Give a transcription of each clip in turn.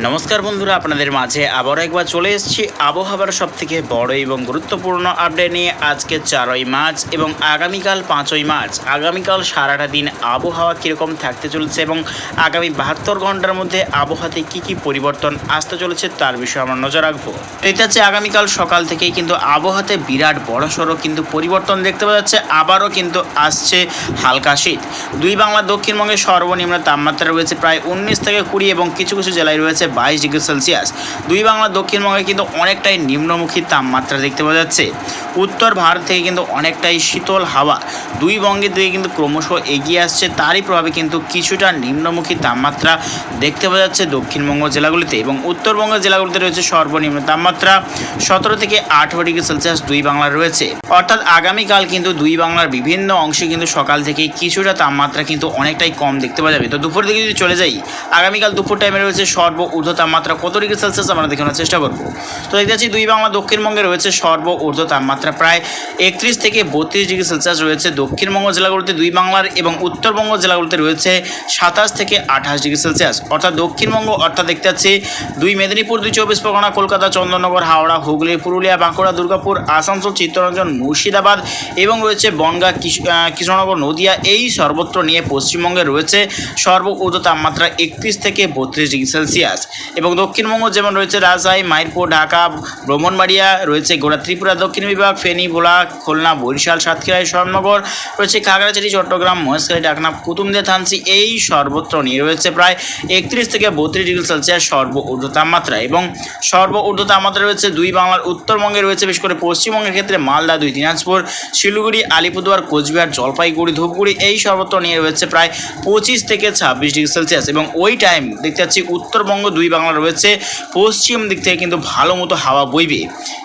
নমস্কার বন্ধুরা, আপনাদের মাঝে আবারও একবার চলে এসেছি আবহাওয়ার সবথেকে বড় এবং গুরুত্বপূর্ণ আপডেট নিয়ে। আজকে 4ই মার্চ এবং আগামীকাল 5ই মার্চ, আগামীকাল সারাটা দিন আবহাওয়া কীরকম থাকতে চলেছে এবং আগামী 72 ঘন্টার মধ্যে আবহাওয়াতে কী কী পরিবর্তন আসতে চলেছে তার বিষয়ে আমরা নজর রাখবো। এটা হচ্ছে আগামীকাল সকাল থেকেই কিন্তু আবহাওয়াতে বিরাট বড়সড় কিন্তু পরিবর্তন দেখতে পাওয়া যাচ্ছে। আবারও কিন্তু আসছে হালকা শীত। দুই বাংলা দক্ষিণবঙ্গে সর্বনিম্ন তাপমাত্রা রয়েছে প্রায় 19 থেকে 20 এবং কিছু কিছু জেলায় রয়েছে 22 ডিগ্রি সেলসিয়াস। দুই বাংলা দক্ষিণবঙ্গে কিন্তু অনেকটাই নিম্নমুখী তাপমাত্রা দেখতে পাওয়া যাচ্ছে। উত্তর ভারত থেকে কিন্তু অনেকটাই শীতল হাওয়া দুই বঙ্গের দিকে কিন্তু ক্রমশ এগিয়ে আসছে। তারই প্রভাবে কিন্তু কিছুটা নিম্নমুখী তাপমাত্রা দেখতে পাওয়া যাচ্ছে দক্ষিণবঙ্গ জেলাগুলিতে, এবং উত্তরবঙ্গের জেলাগুলিতে রয়েছে সর্বনিম্ন তাপমাত্রা 17 থেকে 18 ডিগ্রি সেলসিয়াস দুই বাংলার রয়েছে। অর্থাৎ আগামীকাল কিন্তু দুই বাংলার বিভিন্ন অংশে কিন্তু সকাল থেকে কিছুটা তাপমাত্রা কিন্তু অনেকটাই কম দেখতে পাওয়া যাবে। তো দুপুর দিকে যদি চলে যাই, আগামীকাল দুপুর টাইমে রয়েছে ঊর্ধ্ব তাপমাত্রা কত ডিগ্রি সেলসিয়াস আমরা দেখানোর চেষ্টা করব। তো দেখতে পাচ্ছি দুই বাংলা দক্ষিণবঙ্গে রয়েছে ঊর্ধ্ব তাপমাত্রা প্রায় 31 থেকে 32 ডিগ্রি সেলসিয়াস রয়েছে। দক্ষিণবঙ্গ জেলাগুলোতে দুই বাংলার এবং উত্তরবঙ্গ জেলাগুলোতে রয়েছে 27 থেকে 28 ডিগ্রি সেলসিয়াস। অর্থাৎ দক্ষিণবঙ্গ অর্থাৎ দেখতে পাচ্ছি দুই মেদিনীপুর, দুই 24 পরগনা, কলকাতা, চন্দননগর, হাওড়া, হুগলি, পুরুলিয়া, বাঁকুড়া, দুর্গাপুর, আসানসোল, চিত্তরঞ্জন, মুর্শিদাবাদ এবং রয়েছে বনগাঁ, কৃষ্ণনগর, নদিয়া, এই সর্বত্র নিয়ে পশ্চিমবঙ্গে রয়েছে ঊর্ধ্ব তাপমাত্রা 31 থেকে 32 ডিগ্রি সেলসিয়াস। এবং দক্ষিণবঙ্গ যেমন রয়েছে রাজশাহী, মাইরপুর, ঢাকা, ব্রাহ্মণবাড়িয়া, রয়েছে গোড়া ত্রিপুরা দক্ষিণ বিভাগ, ফেনী, ভোলা, খুলনা, বরিশাল, সাতক্ষীরা, শরণনগর, রয়েছে খাগড়াছড়ি, চট্টগ্রাম, মহেশখালী, ঢাকনা, কুতুবদিয়া, থানচি, এই সর্বত্র নিয়ে রয়েছে প্রায় 31 থেকে 32 ডিগ্রি সেলসিয়াস ঊর্ধ্ব তাপমাত্রা। এবং ঊর্ধ্ব তাপমাত্রা রয়েছে দুই বাংলার উত্তরবঙ্গে রয়েছে, বিশেষ করে পশ্চিমবঙ্গের ক্ষেত্রে মালদা, দুই দিনাজপুর, শিলিগুড়ি, আলিপুরদুয়ার, কোচবিহার, জলপাইগুড়ি, ধূপগুড়ি, এই সর্বত্র নিয়ে রয়েছে প্রায় 25 থেকে 26 ডিগ্রি সেলসিয়াস। এবং ওই টাইম দেখতে পাচ্ছি উত্তরবঙ্গ দুই বাংলা রয়েছে পশ্চিম দিক থেকে কিন্তু ভালো মতো হাওয়া বইবে।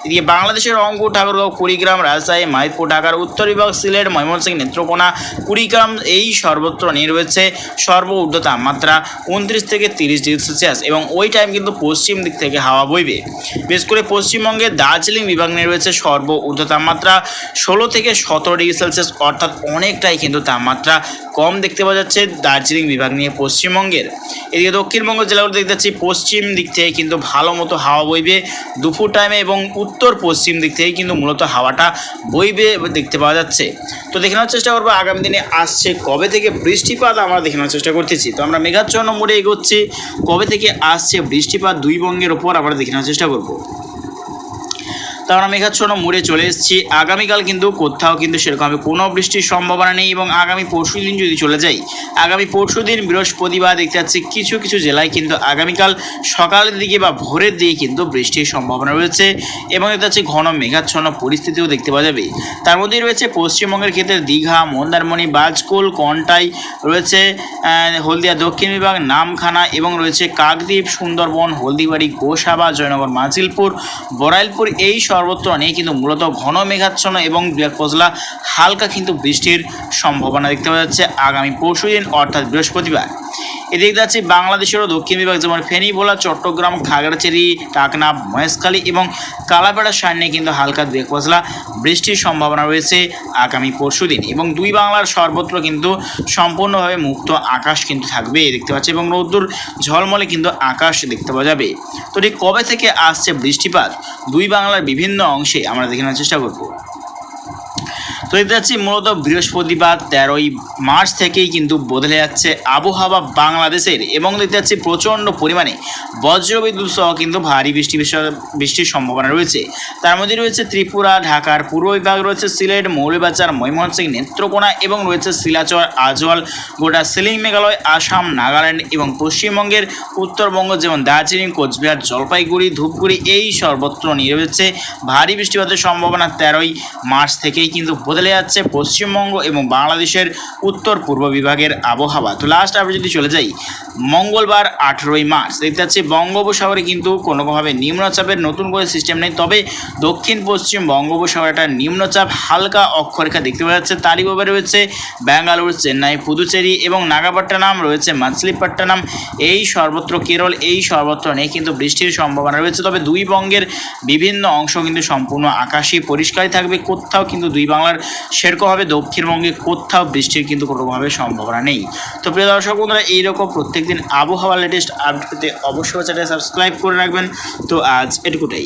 এদিকে বাংলাদেশের রংপুর, ঠাকুরগাঁও, কুড়িগ্রাম, রাজশাহী, মাইরপুর, ঢাকার উত্তর বিভাগ, সিলেট, ময়মনসিংহ, নেত্রকোনা, কুড়িগ্রাম, এই সর্বত্র নিয়ে রয়েছে ঊর্ধ্ব তাপমাত্রা 29 থেকে 30 ডিগ্রি সেলসিয়াস। এবং ওই টাইম কিন্তু পশ্চিম দিক থেকে হাওয়া বইবে। বিশেষ করে পশ্চিমবঙ্গের দার্জিলিং বিভাগ নিয়ে রয়েছে ঊর্ধ্ব তাপমাত্রা 16 থেকে 17 ডিগ্রি সেলসিয়াস। অর্থাৎ অনেকটাই কিন্তু তাপমাত্রা কম দেখতে পাওয়া যাচ্ছে দার্জিলিং বিভাগ নিয়ে পশ্চিমবঙ্গের। এদিকে দক্ষিণবঙ্গ জেলাগুলো দেখতে পাচ্ছি পশ্চিম দিক থেকে কিন্তু ভালো মতো হাওয়া বইবে দুপুর টাইমে, এবং উত্তর পশ্চিম দিক থেকে কিন্তু মূলত হাওয়াটা বইবে দেখতে পাওয়া যাচ্ছে। তো দেখানোর চেষ্টা করবো আগামী দিনে আসছে কবে থেকে বৃষ্টিপাত আমরা দেখানোর চেষ্টা করতেছি। তো আমরা মেঘাচ্ছন্ন মোড়ে এগোচ্ছি, কবে থেকে আসছে বৃষ্টিপাত দুই বঙ্গের ওপর আমরা দেখানোর চেষ্টা করবো। তো আমরা মেঘাচ্ছন্ন মোড়ে চলে এসেছি। আগামীকাল কিন্তু কোথাও কিন্তু সেরকমভাবে কোনো বৃষ্টির সম্ভাবনা নেই। এবং আগামী পরশু দিন যদি চলে যাই, আগামী পরশু দিন বৃহস্পতিবার দেখতে পাচ্ছি কিছু কিছু জেলায় কিন্তু আগামীকাল সকালের দিকে বা ভোরের দিকে কিন্তু বৃষ্টির সম্ভাবনা রয়েছে, এবং দেখতে পাচ্ছি ঘন মেঘাচ্ছন্ন পরিস্থিতিও দেখতে পাওয়া যাবে। তার মধ্যেই রয়েছে পশ্চিমবঙ্গের ক্ষেত্রে দীঘা, মন্দারমণি, বাজকুল, কন্টাই, রয়েছে হলদিয়া দক্ষিণ বিভাগ, নামখানা, এবং রয়েছে কাকদ্বীপ, সুন্দরবন, হলদিবাড়ি, গোসাবা, জয়নগর, মাঝিলপুর, বড়াইলপুর, এই সর্বত্র নিয়ে কিন্তু মূলত ঘন মেঘাচ্ছন্ন এবং পজলা হালকা কিন্তু বৃষ্টির সম্ভাবনা দেখতে পাওয়া যাচ্ছে আগামী পরশু দিন অর্থাৎ বৃহস্পতিবার। এদিকে যাচ্ছে বাংলাদেশেরও দক্ষিণ বিভাগ যেমন ফেনী, ভোলা, চট্টগ্রাম, খাগড়াছড়ি, টাকনা, মহেশখালী এবং কালাপাড়ার সামনে কিন্তু হালকা পজলা বৃষ্টির সম্ভাবনা রয়েছে আগামী পরশু দিন। এবং দুই বাংলার সর্বত্র কিন্তু সম্পূর্ণভাবে মুক্ত আকাশ কিন্তু থাকবে দেখতে পাচ্ছি, এবং রোদ্দুর ঝলমলে কিন্তু আকাশ দেখতে পাওয়া যাবে। তো ঠিক কবে থেকে আসছে বৃষ্টিপাত দুই বাংলার বিভিন্ন অংশে আমরা দেখানোর চেষ্টা করব। তো দেখতে পাচ্ছি মূলত বৃহস্পতিবার 13ই মার্চ থেকেই কিন্তু বদলে যাচ্ছে আবহাওয়া বাংলাদেশের, এবং দেখতে পাচ্ছি প্রচণ্ড পরিমাণে বজ্রবিদ্যুৎ সহ কিন্তু ভারী বৃষ্টির সম্ভাবনা রয়েছে। তার মধ্যে রয়েছে ত্রিপুরা, ঢাকার পূর্ব বিভাগ, রয়েছে সিলেট, মৌলভীবাজার, ময়মনসিংহ, নেত্রকোনা এবং রয়েছে শিলাচর, আজওয়াল, গোটা সিলিং, মেঘালয়, আসাম, নাগাল্যান্ড এবং পশ্চিমবঙ্গের উত্তরবঙ্গ যেমন দার্জিলিং, কোচবিহার, জলপাইগুড়ি, ধূপগুড়ি, এই সর্বত্র নিয়ে রয়েছে ভারী বৃষ্টিপাতের সম্ভাবনা। 13ই মার্চ থেকেই কিন্তু বদলে যাচ্ছে পশ্চিমবঙ্গ এবং বাংলাদেশের উত্তর পূর্ব বিভাগের আবহাওয়া। তো লাস্ট আপনি যদি চলে যাই, মঙ্গলবার 18ই মার্চ দেখতে পাচ্ছি বঙ্গোপসাগরে কিন্তু কোনোভাবে নিম্নচাপের নতুন করে সিস্টেম নেই, তবে দক্ষিণ পশ্চিম বঙ্গোপসাগরে একটা নিম্নচাপ হালকা অক্ষরেখা দেখতে পাওয়া যাচ্ছে। তারই ভাবে রয়েছে ব্যাঙ্গালোর, চেন্নাই, পুদুচেরি এবং নাগাপট্টনম, রয়েছে মাছলিপট্টনম, এই সর্বত্র কেরল, এই সর্বত্র নেই কিন্তু বৃষ্টির সম্ভাবনা রয়েছে। তবে দুই বঙ্গের বিভিন্ন অংশ কিন্তু সম্পূর্ণ আকাশই পরিষ্কারই থাকবে, কোথাও কিন্তু দুই বাংলার সেরকমভাবে দক্ষিণবঙ্গে কোথাও বৃষ্টির কিন্তু কোনোভাবে সম্ভাবনা নেই। তো প্রিয় দর্শক বন্ধুরা, এইরকম প্রত্যেক প্রত্যেকদিন আবহাওয়ার লেটেস্ট আপডেট পেতে অবশ্যই চ্যানেল সাবস্ক্রাইব করে রাখবেন। তো আজ এটুকুটাই।